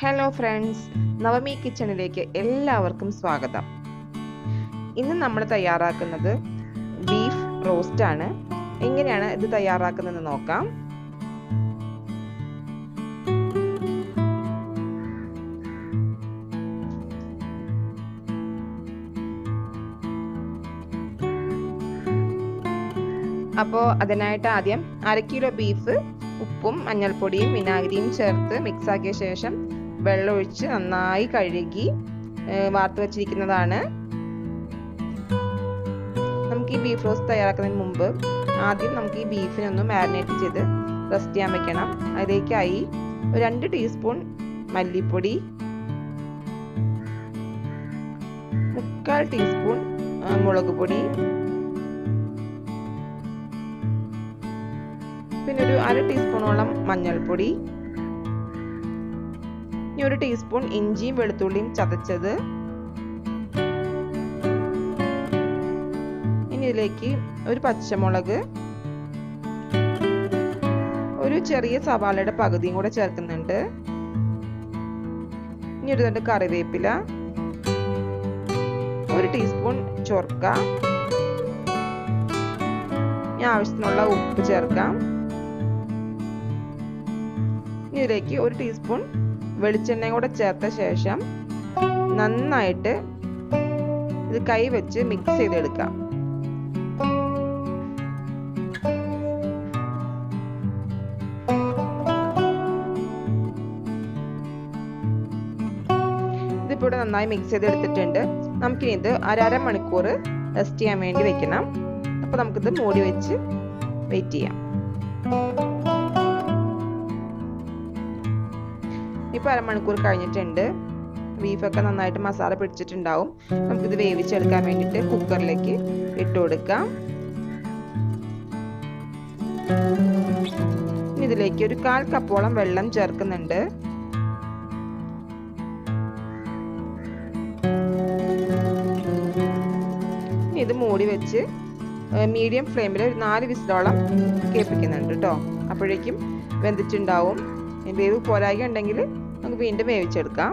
Hello friends, Navami കിച്ചണിലേക്ക് എല്ലാവർക്കും സ്വാഗതം. ഇന്ന് നമ്മൾ തയ്യാറാക്കുന്നത് ബീഫ് റോസ്റ്റ് ആണ്. എങ്ങനെയാണ് ഇത് തയ്യാറാക്കുന്നതെന്ന് നോക്കാം. അപ്പോൾ അതിനായിട്ട് ആദ്യം 1/2 കിലോ ബീഫ് ഉപ്പും മഞ്ഞൾപ്പൊടിയും വിനാഗിരിയും ചേർത്ത് മിക്സ് ആക്കിയ ശേഷം വെള്ളം ഒഴിച്ച് നന്നായി കഴുകി വാർത്ത് വെച്ചിരിക്കുന്നതാണ്. നമുക്ക് ഈ ബീഫ് റോസ്റ്റ് തയ്യാറാക്കുന്നതിന് മുമ്പ് ആദ്യം നമുക്ക് ഈ ബീഫിനെ ഒന്ന് മാരിനേറ്റ് ചെയ്ത് റെസ്റ്റ് ചെയ്യാൻ വെക്കണം. അതിലേക്കായി 2 ടീസ്പൂൺ മല്ലിപ്പൊടി, 1/4 ടീസ്പൂൺ മുളക് പൊടി, പിന്നെ ഒരു 1/2 ടീസ്പൂണോളം മഞ്ഞൾപ്പൊടി, 1 ടീസ്പൂൺ ഇഞ്ചിയും വെളുത്തുള്ളിയും ചതച്ചത്. ഇനി ഇതിലേക്ക് ഒരു പച്ചമുളക്, ഒരു ചെറിയ സവാളയുടെ പകുതിയും കൂടെ ചേർക്കുന്നുണ്ട്. ഇനി ഒരു 2 കറിവേപ്പില, 1 ടീസ്പൂൺ ചൊർക്ക, ഇനി ആവശ്യത്തിനുള്ള ഉപ്പ് ചേർക്കാം. ഇനി ഇതിലേക്ക് 1 ടീസ്പൂൺ വെളിച്ചെണ്ണയും കൂടെ ചേർത്ത ശേഷം നന്നായിട്ട് ഇത് കൈ വെച്ച് മിക്സ് ചെയ്തെടുക്കാം. ഇതിപ്പോൾ ഇവിടെ നന്നായി മിക്സ് ചെയ്തെടുത്തിട്ടുണ്ട്. നമുക്കിനി ഇത് അര മണിക്കൂർ റെസ്റ്റ് ചെയ്യാൻ വേണ്ടി വെക്കണം. അപ്പോൾ നമുക്കിത് മൂടി വെച്ച് വെയിറ്റ് ചെയ്യാം. ഇപ്പോൾ അരമണിക്കൂർ കഴിഞ്ഞിട്ടുണ്ട്. ബീഫൊക്കെ നന്നായിട്ട് മസാല പിടിച്ചിട്ടുണ്ടാവും. നമുക്കിത് വേവിച്ചെടുക്കാൻ വേണ്ടിയിട്ട് കുക്കറിലേക്ക് ഇട്ട് കൊടുക്കാം. ഇതിലേക്ക് ഒരു 1/4 കപ്പോളം വെള്ളം ചേർക്കുന്നുണ്ട്. ഇത് മൂടി വെച്ച് മീഡിയം ഫ്ലെയിമിൽ ഒരു 4 വിസിലോളം കേൾപ്പിക്കുന്നുണ്ട് കേട്ടോ. അപ്പോഴേക്കും വെന്തിട്ടുണ്ടാവും. വേവ് പോരായ്ക ഉണ്ടെങ്കിൽ നമുക്ക് വീണ്ടും വേവിച്ചെടുക്കാം.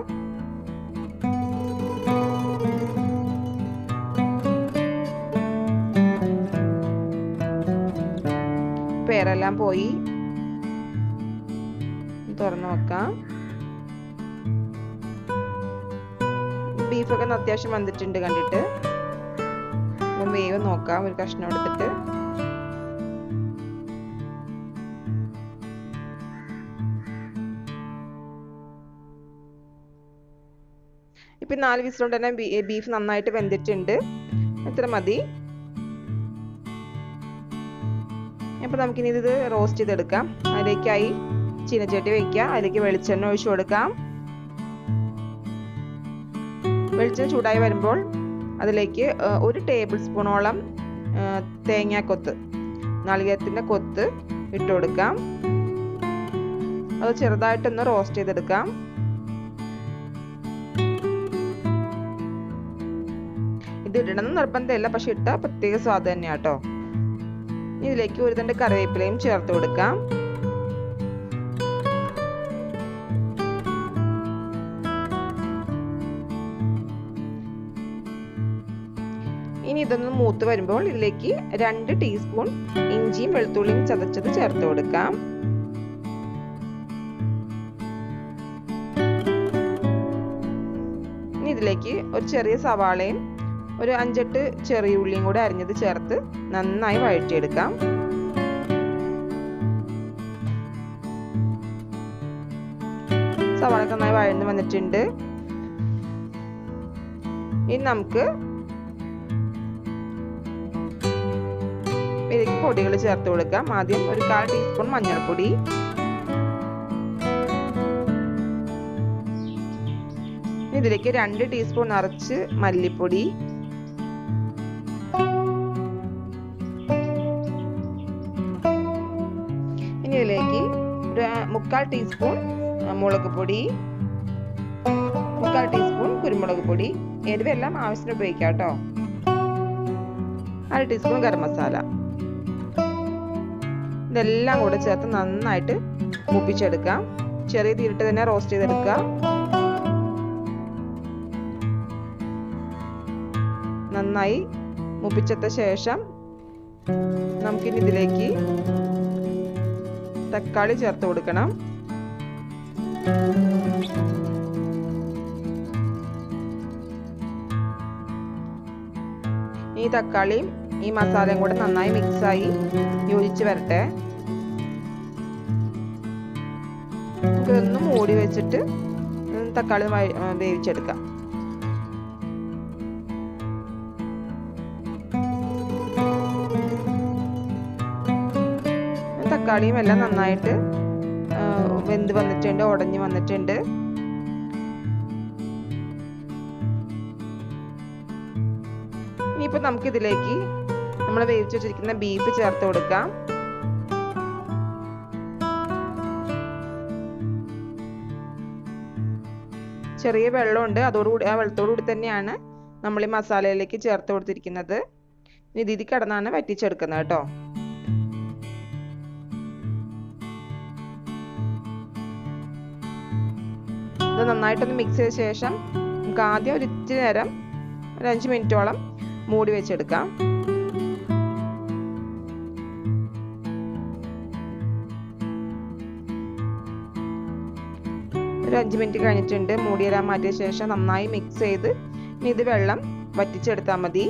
പേരെല്ലാം പോയി തുറന്നു നോക്കാം. ബീഫൊക്കെ അത്യാവശ്യം വന്നിട്ടുണ്ട് കണ്ടിട്ട്. വേവ് നോക്കാം. ഒരു കഷ്ണം എടുത്തിട്ട് ഇപ്പൊ 4 വിസിലോണ്ട് തന്നെ ബീഫ് നന്നായിട്ട് വെന്തിട്ടുണ്ട്. ഇത്ര മതി. അപ്പൊ നമുക്കിനി ഇത് റോസ്റ്റ് ചെയ്തെടുക്കാം. അതിലേക്കായി ചീനച്ചട്ടി വെക്കുക. അതിലേക്ക് വെളിച്ചെണ്ണ ഒഴിച്ചു കൊടുക്കാം. വെളിച്ചെണ്ണ ചൂടായി വരുമ്പോൾ അതിലേക്ക് 1 ടേബിൾ സ്പൂണോളം തേങ്ങാക്കൊത്ത്, നാളികേരത്തിന്റെ കൊത്ത് ഇട്ട് കൊടുക്കാം. അത് ചെറുതായിട്ടൊന്ന് റോസ്റ്റ് ചെയ്തെടുക്കാം. ഇത് ഇടണമെന്ന് നിർബന്ധമില്ല, പക്ഷെ ഇട്ടാൽ പ്രത്യേക സ്വാദ് തന്നെയാട്ടോ. ഇതിലേക്ക് 1 തണ്ട് കറിവേപ്പിലയും ചേർത്ത് കൊടുക്കാം. ഇനി ഇതൊന്ന് മൂത്ത് വരുമ്പോൾ ഇതിലേക്ക് 2 ടീസ്പൂൺ ഇഞ്ചിയും വെളുത്തുള്ളിയും ചതച്ചത് ചേർത്ത് കൊടുക്കാം. ഇനി ഇതിലേക്ക് ഒരു ചെറിയ സവാളയും ഒരു 5-8 ചെറിയ ഉള്ളിയും കൂടെ അരിഞ്ഞത് ചേർത്ത് നന്നായി വഴറ്റിയെടുക്കാം. സവാള നന്നായി വഴന്ന് വന്നിട്ടുണ്ട്. ഇനി നമുക്ക് ഇതിലേക്ക് പൊടികൾ ചേർത്ത് കൊടുക്കാം. ആദ്യം ഒരു 1/4 ടീസ്പൂൺ മഞ്ഞൾപ്പൊടി, ഇതിലേക്ക് 2 ടീസ്പൂൺ നിറച്ച് മല്ലിപ്പൊടി, ഇനി ഇതിലേക്ക് ഒരു 1/4 ടീസ്പൂൺ മുളക് പൊടി, 1/4 ടീസ്പൂൺ കുരുമുളക് പൊടി, എരിവെല്ലാം ആവശ്യത്തിന് ഉപയോഗിക്കാം കേട്ടോ. 1/2 ടീസ്പൂൺ ഗരം മസാല. ഇതെല്ലാം കൂടെ ചേർത്ത് നന്നായിട്ട് മൂപ്പിച്ചെടുക്കാം. ചെറിയ തീരിട്ട് തന്നെ റോസ്റ്റ് ചെയ്തെടുക്കുക. നന്നായി മൂപ്പിച്ചെടുത്ത ശേഷം നമുക്കിനി ഇതിലേക്ക് തക്കാളി ചേർത്ത് കൊടുക്കണം. ഈ തക്കാളിയും ഈ മസാലയും കൂടെ നന്നായി മിക്സായി യോജിച്ച് വരട്ടെ. നമുക്കിതൊന്ന് മൂടി വെച്ചിട്ട് തക്കാളി വേവിച്ചെടുക്കാം. തക്കാളിയും എല്ലാം നന്നായിട്ട് വെന്ത് വന്നിട്ടുണ്ട്, ഉടഞ്ഞു വന്നിട്ടുണ്ട്. ഇനിയിപ്പോൾ നമുക്കിതിലേക്ക് നമ്മൾ വേവിച്ച് വെച്ചിരിക്കുന്ന ബീഫ് ചേർത്ത് കൊടുക്കാം. ചെറിയ വെള്ളമുണ്ട്, അതോടുകൂടി ആ വെള്ളത്തോടുകൂടി തന്നെയാണ് നമ്മൾ ഈ മസാലയിലേക്ക് ചേർത്ത് കൊടുത്തിരിക്കുന്നത്. ഇനി ഇതിൽ കിടന്നാണ് വറ്റിച്ചെടുക്കുന്നത് കേട്ടോ. ഇത് നന്നായിട്ടൊന്ന് മിക്സ് ചെയ്ത ശേഷം നമുക്ക് ആദ്യം ഒരു ഇച്ചിരി നേരം ഒരു 5 മിനിറ്റോളം മൂടി വെച്ചെടുക്കാം. ഒരു 5 മിനിറ്റ് കഴിഞ്ഞിട്ടുണ്ട്. മൂടിയെല്ലാം മാറ്റിയ ശേഷം നന്നായി മിക്സ് ചെയ്ത് ഇനി ഇത് വെള്ളം വറ്റിച്ചെടുത്താൽ മതി.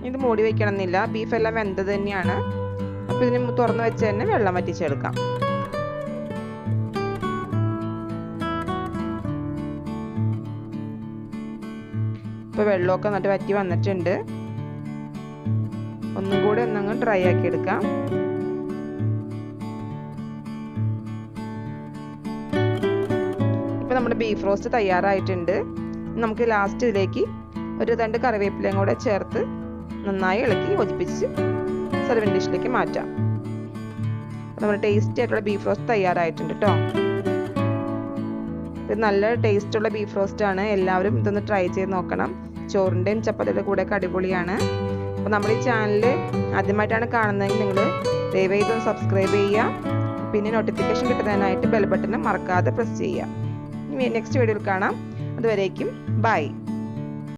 ഇത് മൂടി വെക്കണമെന്നില്ല, ബീഫെല്ലാം വെന്തത് തന്നെയാണ്. അപ്പോൾ ഇതിന് തുറന്ന് വെച്ച് തന്നെ വെള്ളം വറ്റിച്ചെടുക്കാം. ഇപ്പോൾ വെള്ളമൊക്കെ നന്നായിട്ട് വറ്റി വന്നിട്ടുണ്ട്. ഒന്നും കൂടി ഒന്നങ്ങ് ഡ്രൈ ആക്കി എടുക്കാം. ഇപ്പോൾ നമ്മുടെ ബീഫ് റോസ്റ്റ് തയ്യാറായിട്ടുണ്ട്. നമുക്ക് ലാസ്റ്റ് ഇതിലേക്ക് ഒരു 2 കറിവേപ്പിലയും കൂടെ ചേർത്ത് നന്നായി ഇളക്കി യോജിപ്പിച്ച് സർവിംഗ് ഡിഷിലേക്ക് മാറ്റാം. നമ്മുടെ ടേസ്റ്റി ആയിട്ടുള്ള ബീഫ് റോസ്റ്റ് തയ്യാറായിട്ടുണ്ട് കേട്ടോ. ഇത് നല്ല ടേസ്റ്റുള്ള ബീഫ് റോസ്റ്റ് ആണ്. എല്ലാവരും ഇതൊന്ന് ട്രൈ ചെയ്ത് നോക്കണം. ചോറിൻ്റെയും ചപ്പാത്തിയുടെ കൂടെ അടിപൊളിയാണ്. അപ്പോൾ നമ്മുടെ ഈ ചാനൽ ആദ്യമായിട്ടാണ് കാണുന്നതെങ്കിൽ നിങ്ങൾ ദയവായി ഇതൊന്ന് സബ്സ്ക്രൈബ് ചെയ്യുക. പിന്നെ നോട്ടിഫിക്കേഷൻ കിട്ടുന്നതിനായിട്ട് ബെൽ ബട്ടൺ മറക്കാതെ പ്രസ് ചെയ്യുക. ഇനി നെക്സ്റ്റ് വീഡിയോയിൽ കാണാം. അതുവരേക്കും ബൈ.